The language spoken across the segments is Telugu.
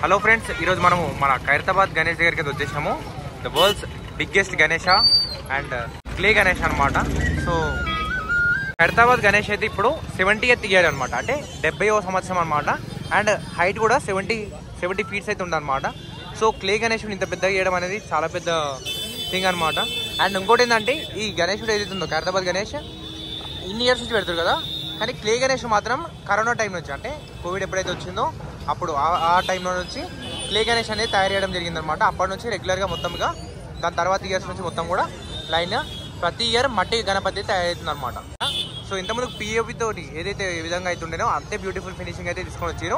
హలో ఫ్రెండ్స్, ఈరోజు మనము మన ఖైరతాబాద్ గణేష్ దగ్గరికి అయితే వచ్చేసాము. The world's biggest Ganesha and clay Ganesh అనమాట. సో ఖైరతాబాద్ గణేష్ అయితే ఇప్పుడు 70th ఇయర్ అనమాట, అంటే 70వ సంవత్సరం అనమాట. అండ్ హైట్ కూడా 70 ఫీట్స్ అయితే ఉందన్నమాట. సో క్లే గణేషుడు ఇంత పెద్దగా చేయడం అనేది చాలా పెద్ద థింగ్ అనమాట. అండ్ ఇంకోటి ఏంటంటే, ఈ గణేషుడు ఏదైతే ఉందో ఖైరతాబాద్ గణేష్ ఇన్ని ఇయర్స్ నుంచి పెడతారు కదా, కానీ క్లే గణేష్ మాత్రం కరోనా టైం నుంచి, అంటే కోవిడ్ ఎప్పుడైతే వచ్చిందో అప్పుడు ఆ టైంలో నుంచి క్లే గణేష్ అనేది తయారు చేయడం జరిగిందనమాట. అప్పటి నుంచి రెగ్యులర్గా మొత్తంగా దాని తర్వాత ఇయర్స్ నుంచి మొత్తం కూడా లైన్ ప్రతి ఇయర్ మట్టి గణపతి తయారవుతుంది అనమాట. సో ఇంతకుముందు పిఓపి తోటి ఏదైతే ఏ విధంగా అయితే ఉండేనో అంతే బ్యూటిఫుల్ ఫినిషింగ్ అయితే తీసుకొని వచ్చారు.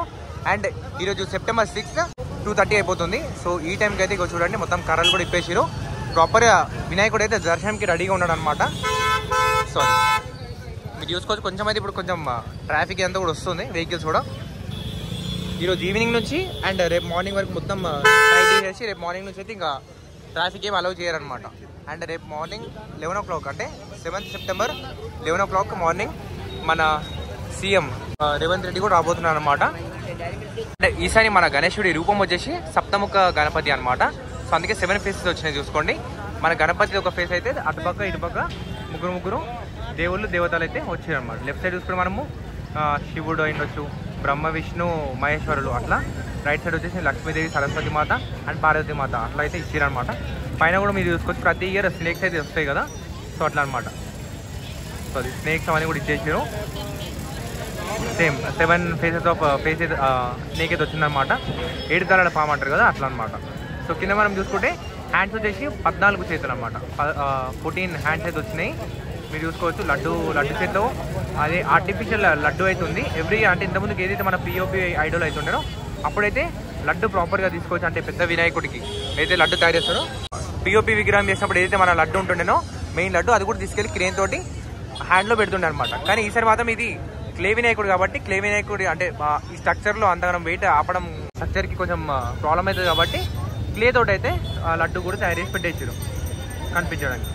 అండ్ ఈరోజు సెప్టెంబర్ 6 2:30 అయిపోతుంది. సో ఈ టైంకి అయితే ఇక చూడండి మొత్తం కర్రలు కూడా ఇప్పేసారు. ప్రాపర్గా వినాయకుడు అయితే దర్శనంకి రెడీగా ఉన్నాడు అనమాట. సో మీరు చూసుకోవచ్చు, కొంచెం అయితే ఇప్పుడు కొంచెం ట్రాఫిక్ అంతా కూడా వస్తుంది, వెహికల్స్ కూడా. ఈరోజు ఈవినింగ్ నుంచి అండ్ రేపు మార్నింగ్ వరకు మొత్తం టైట్ చేసి రేపు మార్నింగ్ నుంచి అయితే ఇంకా ట్రాఫిక్ ఏమి అలౌ చేయరనమాట. అండ్ రేపు మార్నింగ్ 11 o'clock, అంటే 7th September 11 o'clock మార్నింగ్ మన సీఎం రేవంత్ రెడ్డి కూడా రాబోతున్నారు అనమాట. అంటే ఈసారి మన గణేశుడి రూపం వచ్చేసి సప్తముఖ గణపతి అనమాట. సో అందుకే 7 ఫేసెస్ వచ్చినాయి చూసుకోండి. మన గణపతి ఒక ఫేస్ అయితే అటుపక్క ఇటుపక్క ముగ్గురు దేవుళ్ళు దేవతలు అయితే వచ్చారు అనమాట. లెఫ్ట్ సైడ్ చూసుకుంటే మనము శివుడు అయిండొచ్చు, బ్రహ్మ విష్ణు మహేశ్వరులు, అట్లా రైట్ సైడ్ వచ్చేసి లక్ష్మీదేవి సరస్వతి మాత అండ్ పార్వతి మాత అట్లా అయితే ఇచ్చారనమాట. పైన కూడా మీరు చూసుకోవచ్చు, ప్రతి ఇయర్ స్నేక్స్ అయితే వస్తాయి కదా, సో అట్లా అనమాట. సో అది స్నేక్స్ అవన్నీ కూడా ఇచ్చేసారు. Same 7 faces of faces snake అయితే వచ్చిందనమాట. 7 తరాల పాము అంటారు కదా, అట్లా అనమాట. సో కింద మనం చూసుకుంటే హ్యాండ్స్ వచ్చేసి 14 చేతులు అనమాట. 14 హ్యాండ్స్ అయితే వచ్చినాయి. మీరు చూసుకోవచ్చు లడ్డు చేతిలో అదే ఆర్టిఫిషియల్ లడ్డు అయితే ఉంది. ఎవ్రీ అంటే ఇంతకుముందుకు ఏదైతే మన పిఓపి ఐడల్ అయితే ఉండేనో అప్పుడైతే లడ్డు ప్రాపర్గా తీసుకోవచ్చు. అంటే పెద్ద వినాయకుడికి ఏదైతే లడ్డు తయారు చేస్తారో, పిఓపి విగ్రహం చేసినప్పుడు ఏదైతే మన లడ్డు ఉంటుండేనో మెయిన్ లడ్డు, అది కూడా తీసుకెళ్ళి క్రేన్ తోటి హ్యాండ్లో పెడుతుండే అనమాట. కానీ ఈసారి మాత్రం ఇది క్లే వినాయకుడు కాబట్టి, క్లే వినాయకుడి అంటే ఈ స్ట్రక్చర్లో అంతగానం వెయిట్ ఆపడం స్ట్రక్చర్కి కొంచెం ప్రాబ్లం అవుతుంది కాబట్టి క్లే తోటి అయితే లడ్డు కూడా తయారు చేసి పెట్టేసారు కనిపించడానికి.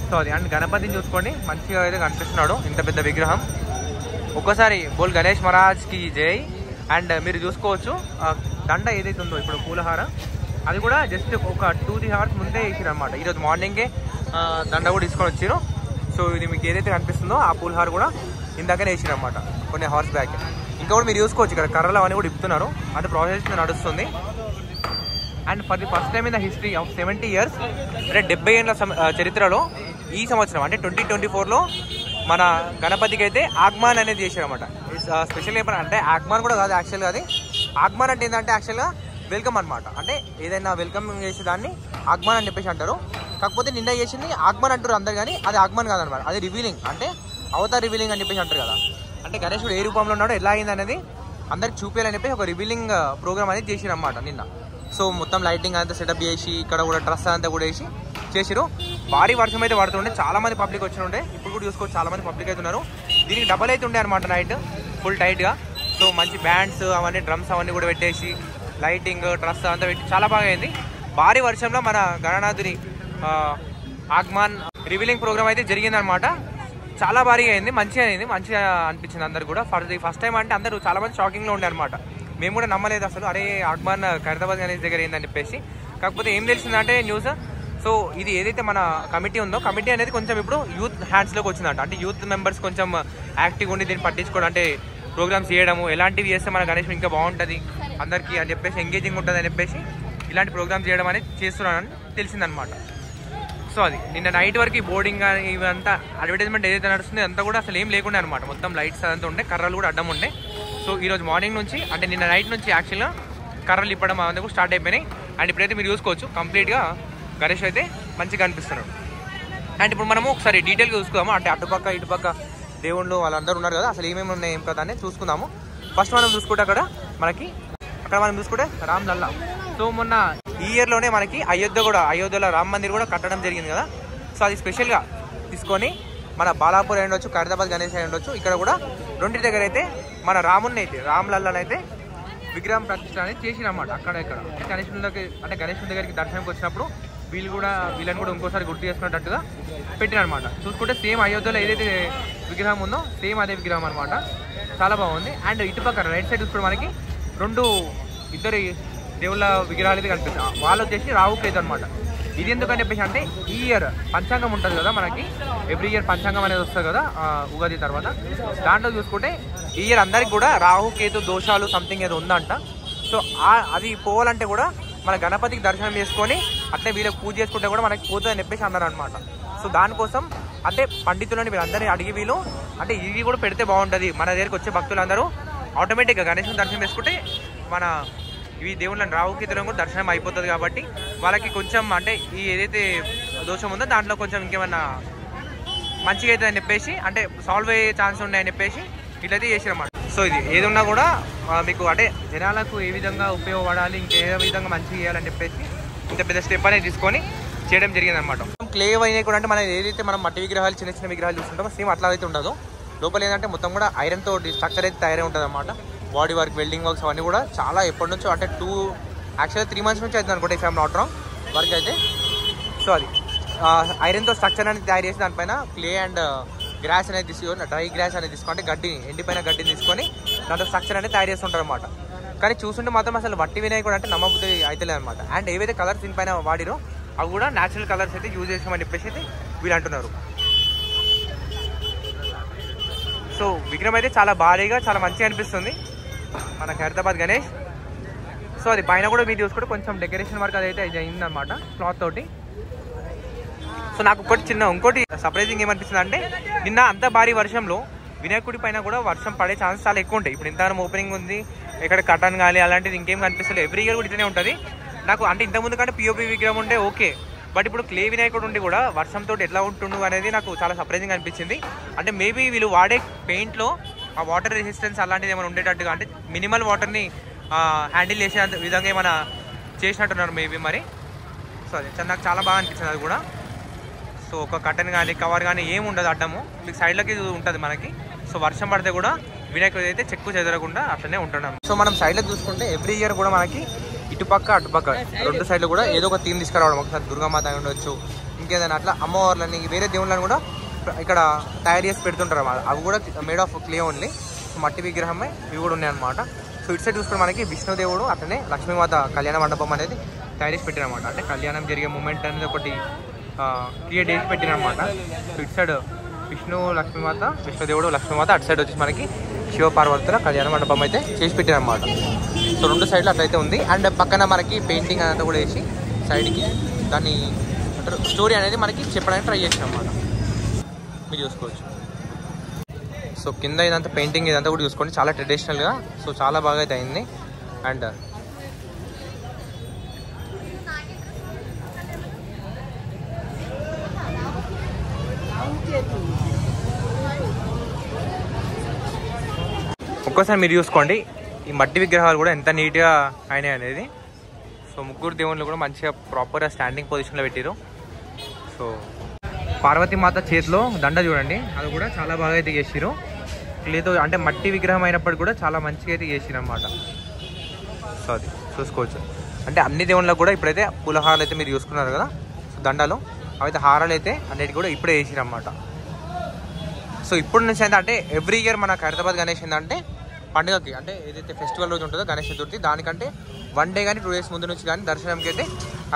సో అది అండ్ గణపతిని చూసుకోండి, మంచిగా అయితే కనిపిస్తున్నాడు ఇంత పెద్ద విగ్రహం. ఒక్కసారి బోల్ గణేష్ మహారాజ్కి జై. అండ్ మీరు చూసుకోవచ్చు దండ ఏదైతే ఉందో ఇప్పుడు పూలహార, అది కూడా జస్ట్ ఒక 2-3 hours ముందే వేసారు అనమాట. ఈరోజు మార్నింగే దండ కూడా తీసుకొని వచ్చారు. సో ఇది మీకు ఏదైతే కనిపిస్తుందో ఆ పూలహార కూడా ఇందాకనే వేసారు అనమాట, కొన్ని hours బ్యాక్. ఇంకా కూడా మీరు చూసుకోవచ్చు ఇక్కడ కర్రలు అవన్నీ కూడా ఇప్పుతున్నారు, అంటే ప్రాసెస్ నడుస్తుంది. And for the first time in the history of 70 years, అంటే 70 ఏళ్ళ చరిత్రలో ఈ సంవత్సరం అంటే 2024లో మన గణపతికి అయితే ఆగ్మాన్ అనేది చేశారు అనమాట. స్పెషల్ ఏమైనా అంటే ఆగ్మాన్ కూడా కాదు యాక్చువల్గా, అది ఆగ్మాన్ అంటే ఏంటంటే యాక్చువల్గా వెల్కమ్ అనమాట. అంటే ఏదైనా వెల్కమ్ చేసే దాన్ని ఆగ్మాన్ అని చెప్పేసి అంటారు. కాకపోతే నిన్న చేసింది ఆగ్మాన్ అంటారు అందరు, కానీ అది ఆగ్మాన్ కాదనమాట, అది రివీలింగ్, అంటే అవతార్ రివీలింగ్ అని చెప్పేసి అంటారు కదా. అంటే గణేశుడు ఏ రూపంలో ఉన్నాడో ఎలా అయింది అనేది అందరికి చూపించాలని చెప్పేసి ఒక రివీలింగ్ ప్రోగ్రామ్ అనేది చేసిరు అనమాట నిన్న. సో మొత్తం లైటింగ్ అంతా సెటప్ చేసి ఇక్కడ కూడా డ్రెస్ అంతా కూడా వేసి చేసిరు. భారీ వర్షం అయితే పడుతుండే, చాలా మంది పబ్లిక్ వచ్చి ఉండే. ఇప్పుడు కూడా చూసుకోవచ్చు చాలా మంది పబ్లిక్ అయితే ఉన్నారు. దీనికి డబల్ అయితే ఉండే అనమాట నైట్ ఫుల్ టైట్గా. సో మంచి బ్యాండ్స్ అవన్నీ డ్రమ్స్ అవన్నీ కూడా పెట్టేసి లైటింగ్ డ్రెస్ అంతా పెట్టి చాలా బాగా అయింది. భారీ వర్షంలో మన గణనాథుని ఆగ్మాన్ రివీలింగ్ ప్రోగ్రామ్ అయితే జరిగిందనమాట. చాలా భారీగా అయింది, మంచిగా అయింది, మంచిగా అనిపించింది అందరు కూడా. ఫస్ట్ టైం అంటే అందరూ చాలా మంది షాకింగ్లో ఉండే అనమాట. మేము కూడా నమ్మలేదు అసలు, అరే ఆగ్మాన్ ఖైరతాబాద్ గణేష్ దగ్గర ఏందని చెప్పేసి. కాకపోతే ఏం తెలిసిందంటే న్యూస్, సో ఇది ఏదైతే మన కమిటీ ఉందో, కమిటీ అనేది కొంచెం ఇప్పుడు యూత్ హ్యాండ్స్లోకి వచ్చిందంట. అంటే యూత్ మెంబర్స్ కొంచెం యాక్టివ్గా ఉండి దీన్ని పట్టించుకోవడం, అంటే ప్రోగ్రామ్స్ చేయడము, ఎలాంటివి చేస్తే మన గణేష్ ఇంకా బాగుంటుంది అందరికీ అని చెప్పేసి, ఎంగేజింగ్ ఉంటుంది అని చెప్పేసి ఇలాంటి ప్రోగ్రామ్స్ చేయడం అనేది చేస్తున్నారని తెలిసిందనమాట. సో అది నిన్న నైట్ వరకు ఈ బోర్డింగ్ ఇవంతా అడ్వర్టైజ్మెంట్ ఏదైతే నడుస్తుందో అంతా కూడా అసలు ఏం లేకుండా అనమాట. మొత్తం లైట్స్ అదంతా ఉండే, కర్రలు కూడా అడ్డం ఉండే. సో ఈరోజు మార్నింగ్ నుంచి అంటే నిన్న నైట్ నుంచి యాక్చువల్గా కర్రలు ఇప్పడం అవన్నీ కూడా స్టార్ట్ అయిపోయినాయి. అండ్ ఇప్పుడైతే మీరు చూసుకోవచ్చు కంప్లీట్గా గణేష్ అయితే మంచిగా అనిపిస్తున్నాడు. అండ్ ఇప్పుడు మనము ఒకసారి డీటెయిల్గా చూసుకుందాము, అంటే అటుపక్క ఇటుపక్క దేవుళ్ళు వాళ్ళందరూ ఉన్నారు కదా, అసలు ఏమేమి ఉన్నాయి ఏం కదా అని చూసుకుందాము. ఫస్ట్ మనం చూసుకుంటే అక్కడ మనం చూసుకుంటే రామ్ లల్లా. సో మొన్న ఈ ఇయర్లోనే మనకి అయోధ్యలో రామ్ మందిర్ కూడా కట్టడం జరిగింది కదా. సో అది స్పెషల్గా తీసుకొని మన బాలాపూర్ అయి ఉండొచ్చు, ఖైరతాబాద్ గణేష్ అయి ఉండొచ్చు, ఇక్కడ కూడా రెండింటి దగ్గర అయితే మన రాముని అయితే రామ్ లల్లాని అయితే విగ్రహం ప్రతిష్ఠ అనేది చేసినమాట. అక్కడ గణేశుని దగ్గరికి దర్శనంకి వచ్చినప్పుడు వీళ్ళని కూడా ఇంకోసారి గుర్తు చేసుకున్నట్టుగా పెట్టినమాట. చూసుకుంటే సేమ్ అయోధ్యలో ఏదైతే విగ్రహం ఉందో సేమ్ అదే విగ్రహం అనమాట. చాలా బాగుంది. అండ్ ఇటుపక్కన రైట్ సైడ్ చూసుకుంటే మనకి ఇద్దరు దేవుళ్ళ విగ్రహాలు అయితే కనిపిస్తాయి. వాళ్ళు వచ్చేసి రావుకేతు అనమాట. ఇది ఎందుకని చెప్పేసి అంటే ఈ ఇయర్ పంచాంగం ఉంటుంది కదా మనకి, ఎవ్రీ ఇయర్ పంచాంగం అనేది వస్తుంది కదా ఉగాది తర్వాత. దాంట్లో చూసుకుంటే ఈ ఇయర్ అందరికి కూడా రాహుకేతు దోషాలు సంథింగ్ ఏదో ఉందంట. సో అది పోవాలంటే కూడా మన గణపతికి దర్శనం చేసుకొని అట్లే వీళ్ళకి పూజ చేసుకుంటే కూడా మనకి పోతుందని చెప్పేసి అన్నారు అనమాట. సో దానికోసం అంటే పండితులని వీళ్ళందరినీ అడిగి వీళ్ళు అంటే ఇది కూడా పెడితే బాగుంటుంది, మన దగ్గరికి వచ్చే భక్తులందరూ ఆటోమేటిక్గా గణేశుని దర్శనం చేసుకుంటే మన ఇవి దేవుళ్ళని రావుకేతులను కూడా దర్శనం అయిపోతుంది. కాబట్టి వాళ్ళకి కొంచెం అంటే ఈ ఏదైతే దోషం ఉందో దాంట్లో కొంచెం ఇంకేమన్నా మంచిగా అవుతుంది అని చెప్పేసి అంటే సాల్వ్ అయ్యే ఛాన్స్ ఉన్నాయని చెప్పేసి ఇట్లయితే చేసిరన్నమాట. సో ఇది ఏది ఉన్నా కూడా మీకు అంటే జనాలకు ఏ విధంగా ఉపయోగపడాలి, ఇంకే విధంగా మంచిగా చేయాలని చెప్పేసి ఇంత పెద్ద స్టెప్ అనేది తీసుకొని చేయడం జరిగింది అనమాట. క్లే అయినాయి కూడా అంటే మనం ఏదైతే మనం మట్టి విగ్రహాలు చిన్న చిన్న విగ్రహాలు చూస్తుంటామో సేమ్ అట్లా అయితే ఉండదు. లోపల ఏంటంటే మొత్తం కూడా ఐరన్తో స్ట్రక్చర్ అయితే తయారై ఉంటుంది అనమాట. బాడీ వర్క్, వెల్డింగ్ వర్క్స్ అవన్నీ కూడా చాలా ఎప్పటి నుంచో అంటే యాక్చువల్గా 3 months నుంచి అవుతుంది అనుకుంటే if I'm not wrong work అయితే. సో అది ఐరన్తో స్ట్రక్చర్ అనేది తయారు చేసి దానిపైన క్లే అండ్ గ్రాస్ అనేది తీసుకొని డ్రై గ్రాస్ అనేది తీసుకుంటే గడ్డిని ఎండిపోయిన గడ్డిని తీసుకొని దాంట్లో స్ట్రక్చర్ అనేది తయారు చేస్తుంటారు అనమాట. కానీ చూస్తుంటే మాత్రం అసలు వట్టి వినాయకుడు అంటే నమ్మబుద్ధి అయితే అనమాట. అండ్ ఏవైతే కలర్స్ దీనిపైన వాడిరో అవి కూడా న్యాచురల్ కలర్స్ అయితే యూజ్ చేసామని చెప్పేసి అయితే వీళ్ళు అంటున్నారు. సో విగ్రహం అయితే చాలా భారీగా చాలా మంచిగా అనిపిస్తుంది మన ఖైరతాబాద్ గణేష్. సో అది పైన కూడా మీరు చూసుకుంటే కొంచెం డెకరేషన్ వర్క్ అదైతే అయిందనమాట క్లాత్ తోటి. సో నాకు ఇంకోటి సర్ప్రైజింగ్ ఏమనిపిస్తుంది అంటే నిన్న అంత భారీ వర్షంలో వినాయకుడి పైన కూడా వర్షం పడే ఛాన్స్ చాలా ఎక్కువ ఉంటాయి. ఇప్పుడు ఇంతగానం ఓపెనింగ్ ఉంది, ఇక్కడ కటన్ గాలి అలాంటిది ఇంకేం కనిపిస్తలేదు. ఎవ్రీ ఇయర్ కూడా ఇట్లనే ఉంటుంది నాకు. అంటే ఇంతకుముందు కంటే పిఓపి విగ్రహం ఉంటే ఓకే, బట్ ఇప్పుడు క్లే వినాయకుడు ఉండి కూడా వర్షంతో ఎట్లా ఉంటుండు అనేది నాకు చాలా సర్ప్రైజింగ్ అనిపించింది. అంటే మేబీ వీళ్ళు వాడే పెయింట్లో ఆ వాటర్ రెసిస్టెన్స్ అలాంటిది ఏమైనా ఉండేటట్టుగా అంటే మినిమల్ వాటర్ని హ్యాండిల్ చేసే విధంగా ఏమైనా చేసినట్టున్నారు మేబీ మరి. సో అది నాకు చాలా బాగా అనిపించింది అది కూడా. సో ఒక కటన్ కానీ కవర్ కానీ ఏమి ఉండదు అడ్డము, మీకు సైడ్లకి ఉంటుంది మనకి. సో వర్షం పడితే కూడా వినాయకుడు అయితే చెక్కు చెదరకుండా అట్లనే ఉంటున్నాం. సో మనం సైడ్లో చూసుకుంటే ఎవ్రీ ఇయర్ కూడా మనకి ఇటుపక్క అటుపక్క 2 సైడ్లు కూడా ఏదో ఒక థీమ్ తీసుకురావడం. ఒకసారి దుర్గామాత అయి ఉండొచ్చు, ఇంకేదైనా అట్లా అమ్మవార్లని వేరే దేవుళ్ళని కూడా ఇక్కడ తయారు చేసి పెడుతుంటారు అన్నమాట. అవి కూడా మేడ్ ఆఫ్ క్లే ఓన్లీ, మట్టి విగ్రహమే ఇవి కూడా ఉన్నాయన్నమాట. సో ఇటు సైడ్ చూసుకుంటే మనకి విష్ణుదేవుడు అట్లనే లక్ష్మీమాత కళ్యాణ మండపం అనేది తయారు చేసి పెట్టినమాట. అంటే కళ్యాణం జరిగే మూమెంట్ అనేది ఒకటి క్రియేట్ చేసి పెట్టినమాట. సో ఇటు సైడ్ లక్ష్మీమాత విష్ణుదేవుడు లక్ష్మీమాత, అటు సైడ్ వచ్చేసి మనకి శివపార్వతుల కళ్యాణ మండపం అయితే చేసి పెట్టినమాట. సో 2 సైడ్లు అట్లయితే ఉంది. అండ్ పక్కన మనకి పెయింటింగ్ అంతా కూడా వేసి సైడ్కి దాన్ని స్టోరీ అనేది మనకి చెప్పడానికి ట్రై చేసాం అన్నమాట. మీరు చూసుకోవచ్చు. సో కింద ఇదంతా పెయింటింగ్ ఇదంతా కూడా చూసుకోండి, చాలా ట్రెడిషనల్గా. సో చాలా బాగా అయితే అయింది. అండ్ ఒక్కోసారి మీరు చూసుకోండి ఈ మట్టి విగ్రహాలు కూడా ఎంత నీట్గా అయినాయి అనేది. సో 3 దేవుళ్ళు కూడా మంచిగా ప్రాపర్గా స్టాండింగ్ పొజిషన్లో పెట్టారు. సో పార్వతీమాత చేతిలో దండ చూడండి, అది కూడా చాలా బాగా అయితే చేసిరు. క్లేతో అంటే మట్టి విగ్రహం అయినప్పటికీ కూడా చాలా మంచిగా అయితే చేసిరు అన్నమాట. సో అది చూసుకోవచ్చు. అంటే అన్ని దేవుళ్ళకు కూడా ఇప్పుడైతే పూలహారాలు అయితే మీరు చూసుకున్నారు కదా, సో దండలు అవైతే హారాలు అయితే అన్నిటి కూడా ఇప్పుడే వేసిరు అన్నమాట. సో ఇప్పుడు నుంచి అంటే ఎవ్రీ ఇయర్ మన ఖైరతాబాద్ గణేష్ ఏంటంటే పండుగకి అంటే ఏదైతే ఫెస్టివల్ రోజు ఉంటుందో గణేష్ చతుర్థి, దానికంటే 1 day కానీ 2 days ముందు నుంచి కానీ దర్శనంకి అయితే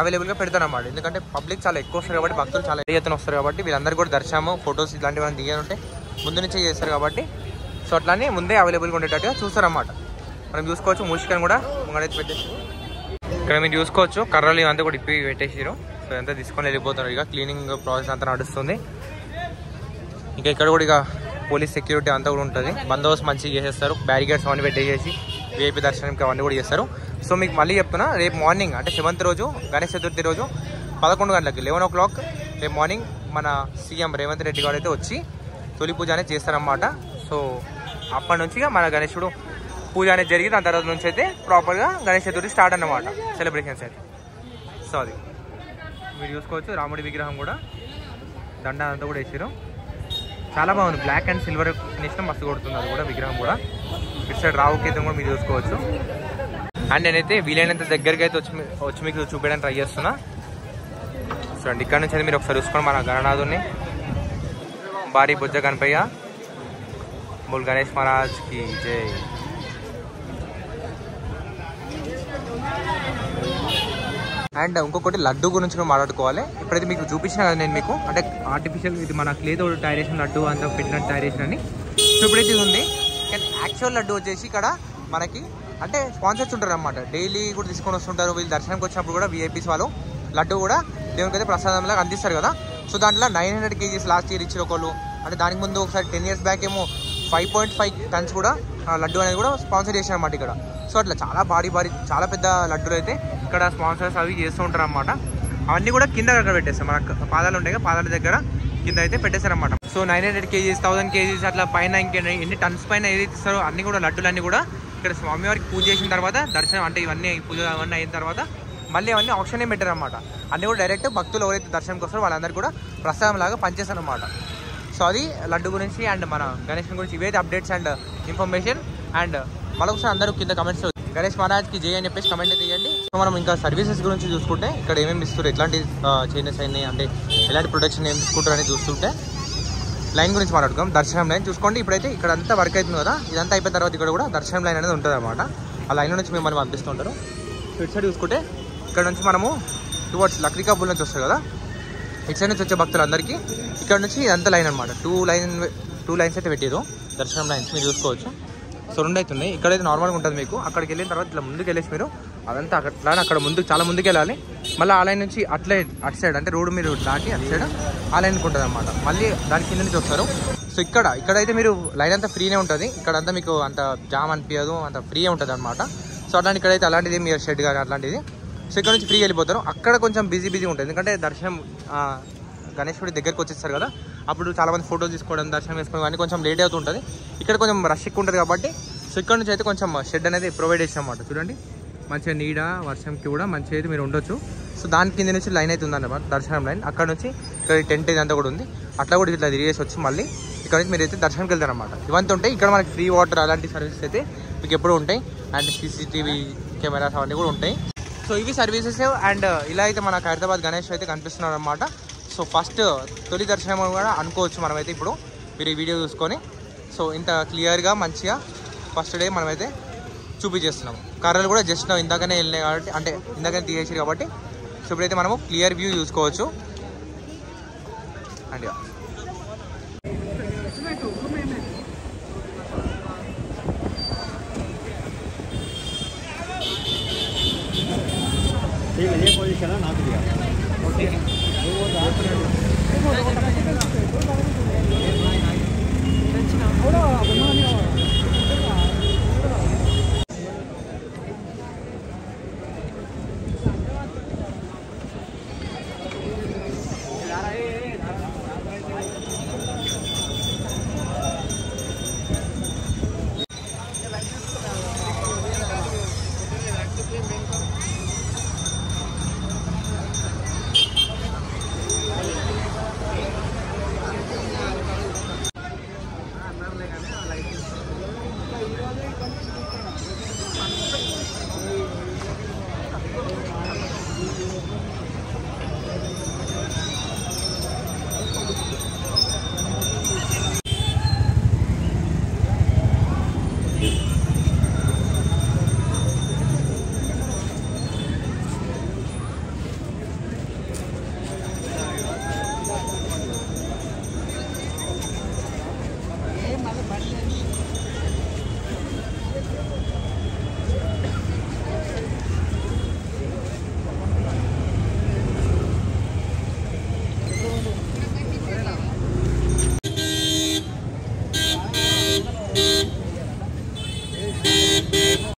అవైలబుల్గా పెడతారు అన్నమాట. ఎందుకంటే పబ్లిక్ చాలా ఎక్కువ వస్తారు కాబట్టి, భక్తులు చాలా ఎత్తున వస్తారు కాబట్టి వీళ్ళందరూ కూడా దర్శనము ఫొటోస్ ఇలాంటివి మనం దిగాలంటే ముందు నుంచే చేస్తారు కాబట్టి సో అట్లానే ముందే అవైలబుల్గా ఉండేటట్టుగా చూస్తారన్నమాట. మనం చూసుకోవచ్చు మూషికని కూడా ముంగడైతే పెట్టేసి ఇక్కడ మీరు చూసుకోవచ్చు. కర్రలు ఇవంతా కూడా ఇప్పి పెట్టేసారు. సో ఇదంతా తీసుకొని వెళ్ళిపోతున్నారు. ఇక క్లీనింగ్ ప్రాసెస్ అంతా నడుస్తుంది. ఇంకా ఇక్కడ కూడా ఇక పోలీస్ సెక్యూరిటీ అంతా కూడా ఉంటుంది, బందోబస్తు మంచిగా చేసేస్తారు. బ్యారికేడ్స్ అవన్నీ పెట్టేసి విఐపీ దర్శనంకి అవన్నీ కూడా చేస్తారు. సో మీకు మళ్ళీ చెప్తున్నా, రేపు మార్నింగ్ అంటే 7th రోజు గణేష్ చతుర్థి రోజు 11 గంటలకి 11 o'clock రేపు మార్నింగ్ మన సీఎం రేవంత్ రెడ్డి గారు అయితే వచ్చి తొలి పూజ అనేది చేస్తారన్నమాట. సో అప్పటి నుంచి మన గణేశుడు పూజ అనేది జరిగి దాని తర్వాత నుంచి అయితే ప్రాపర్గా గణేష్ చతుర్థి స్టార్ట్ అన్నమాట సెలబ్రేషన్స్ అయితే. సో అది మీరు చూసుకోవచ్చు. రాముడి విగ్రహం కూడా దండ అంతా కూడా వేసారు, చాలా బాగుంది. బ్లాక్ అండ్ సిల్వర్ ఫినిష్లో మస్తు కొడుతుంది అది కూడా విగ్రహం కూడా. ఇటు సైడ్ రావుకేతం కూడా మీరు చూసుకోవచ్చు. అండ్ నేనైతే వీలైనంత దగ్గరికి అయితే వచ్చి మీకు చూపించడానికి ట్రై చేస్తున్నా. సో అండి ఇక్కడ నుంచి అయితే మీరు ఒకసారి చూసుకోండి మన గణనాథుని భారీ బుజ్జ గణపయ్య బోల్ గణేష్ మహారాజ్కి జై. అండ్ ఇంకొకటి లడ్డు గురించి కూడా మాట్లాడుకోవాలి. ఇప్పుడైతే మీకు చూపించిన కదా నేను మీకు, అంటే ఆర్టిఫిషియల్ ఇది మన క్లేతో తయారు చేసిన లడ్డు అంతా పెట్టినట్టు తయారు చేసిన అని. సో ఇప్పుడైతే ఇది ఉంది. కానీ యాక్చువల్ లడ్డు వచ్చేసి ఇక్కడ మనకి అంటే స్పాన్సర్స్ ఉంటారు అన్నమాట. డైలీ కూడా తీసుకొని వస్తుంటారు. వీళ్ళు దర్శనానికి వచ్చినప్పుడు కూడా విఐపీస్ వాళ్ళు లడ్డు కూడా దేవునికి అయితే ప్రసాదంలాగా అందిస్తారు కదా. సో దాంట్లో 900 kgs లాస్ట్ ఇయర్ ఇచ్చిన ఒకళ్ళు, అంటే దానికి ముందు ఒకసారి 10 years బ్యాక్ ఏమో 5.5 tons కూడా లడ్డు అనేది కూడా స్పాన్సర్ చేశారు అన్నమాట ఇక్కడ. సో అట్లా చాలా భారీ చాలా పెద్ద లడ్డూలు అయితే ఇక్కడ స్పాన్సర్స్ అవి చేస్తూ ఉంటారు అన్నమాట. అవన్నీ కూడా కింద అక్కడ పెట్టేస్తారు. మన పాదాలు ఉంటాయి కదా, పాదాల దగ్గర కింద అయితే పెట్టేశారన్నమాట. సో 900 kgs 1000 kgs అట్లా పైన ఎన్ని టన్స్ పైన ఏదైతే ఇస్తారో అన్ని కూడా లడ్డులన్నీ కూడా ఇక్కడ స్వామివారికి పూజ చేసిన తర్వాత దర్శనం అంటే ఇవన్నీ పూజ అవన్నీ అయిన తర్వాత మళ్ళీ అవన్నీ ఆప్షన్ ఏం పెట్టారు అనమాట. అన్నీ కూడా డైరెక్ట్ భక్తులు ఎవరైతే దర్శనంకి వస్తారో వాళ్ళందరూ కూడా ప్రసాదం లాగా పనిచేస్తారు అనమాట. సో అది లడ్డు గురించి అండ్ మన గణేష్ గురించి ఇవైతే అప్డేట్స్ అండ్ ఇన్ఫర్మేషన్. అండ్ మరొకసారి అందరూ కింద కమెంట్స్ గణేష్ మహారాజ్కి జై అని చెప్పేసి కమెంట్ చేయండి. సో మనం ఇంకా సర్వీసెస్ గురించి చూసుకుంటే ఇక్కడ ఏమేమి ఇస్తారు, ఎట్లాంటి చేంజెస్ అయినాయి, అంటే ఎలాంటి ప్రొడక్షన్ ఏం తీసుకుంటారు అని చూస్తుంటే లైన్ గురించి మాట్లాడుకుందాం. దర్శనం లైన్ చూసుకోండి. ఇప్పుడైతే ఇక్కడ అంతా వర్క్ అవుతుంది కదా, ఇదంతా అయిపోయిన తర్వాత ఇక్కడ కూడా దర్శనం లైన్ అనేది ఉంటుంది అనమాట. ఆ లైన్లో నుంచి మిమ్మల్ని పంపిస్తుంటారు. ఇటు సైడ్ చూసుకుంటే ఇక్కడ నుంచి మనము టువర్డ్స్ లక్రికాపూల్ నుంచి వస్తారు కదా, ఇటు సైడ్ నుంచి వచ్చే భక్తులందరికీ ఇక్కడ నుంచి ఇదంతా లైన్ అనమాట. టూ లైన్స్ అయితే పెట్టారు దర్శనం లైన్స్, మీరు చూసుకోవచ్చు. సో 2 అవుతున్నాయి. ఇక్కడైతే నార్మల్గా ఉంటుంది మీకు. అక్కడికి వెళ్ళిన తర్వాత ఇట్లా ముందుకు వెళ్ళేసి మీరు అదంతా అక్కడ ముందుకు చాలా ముందుకు వెళ్ళాలి. మళ్ళీ ఆ లైన్ నుంచి అటు సైడ్ అంటే రోడ్డు మీరు దాటి అటు సైడ్ ఆ లైన్కి ఉంటుంది అనమాట. మళ్ళీ దాని కింద నుంచి వస్తారు. సో ఇక్కడైతే మీరు లైన్ అంతా ఫ్రీనే ఉంటుంది. ఇక్కడంతా మీకు అంత జామ్ అనిపించదు, అంత ఫ్రీగా ఉంటుంది అనమాట. సో అట్లాంటి ఇక్కడైతే అలాంటిది మీరు షెడ్ కానీ అట్లాంటిది. సో ఇక్కడ నుంచి ఫ్రీగా వెళ్ళిపోతారు. అక్కడ కొంచెం బిజీ ఉంటుంది, ఎందుకంటే దర్శనం గణేశుడి దగ్గరికి వచ్చేస్తారు కదా, అప్పుడు చాలామంది ఫోటోలు తీసుకోవడం దర్శనం చేసుకోవడం అన్నీ కొంచెం లేట్ అవుతుంటుంది. ఇక్కడ కొంచెం రష్ ఎక్కువ ఉంటుంది కాబట్టి సో ఇక్కడ నుంచి అయితే కొంచెం షెడ్ అనేది ప్రొవైడ్ చేసాం అన్నమాట. చూడండి మంచిగా నీడ వర్షంకి కూడా మంచిగా అయితే మీరు ఉండొచ్చు. సో దాని కింద నుంచి లైన్ అయితే ఉందన్నమాట, దర్శనం లైన్. అక్కడ నుంచి ఇక్కడ టెంట్ ఇదంతా కూడా ఉంది. అట్లా కూడా ఇట్లా తిరిగేసి వచ్చి మళ్ళీ ఇక్కడ నుంచి మీరు అయితే దర్శనంకి వెళ్తారనమాట. ఇవంతా ఉంటాయి. ఇక్కడ మనకి ఫ్రీ వాటర్ అలాంటి సర్వీసెస్ అయితే మీకు ఎప్పుడూ ఉంటాయి. అండ్ CCTV కెమెరాస్ అవన్నీ కూడా ఉంటాయి. సో ఇవి సర్వీసెస్. అండ్ ఇలా అయితే మన ఖైరతాబాద్ గణేష్ అయితే కనిపిస్తున్నారు అనమాట. సో ఫస్ట్ తొలి దర్శనం కూడా అనుకోవచ్చు మనమైతే ఇప్పుడు మీరు ఈ వీడియో చూసుకొని. సో ఇంత క్లియర్గా మంచిగా ఫస్ట్ డే మనమైతే చూపించేస్తున్నాము. కర్రలు కూడా జస్ట్ ఇందాకనే వెళ్ళినాయి కాబట్టి, అంటే ఇందాకనే తీసేసారు కాబట్టి సో ఇప్పుడైతే మనము క్లియర్ వ్యూ చూసుకోవచ్చు. అండ్ ये पोजीशन है नाथ दिया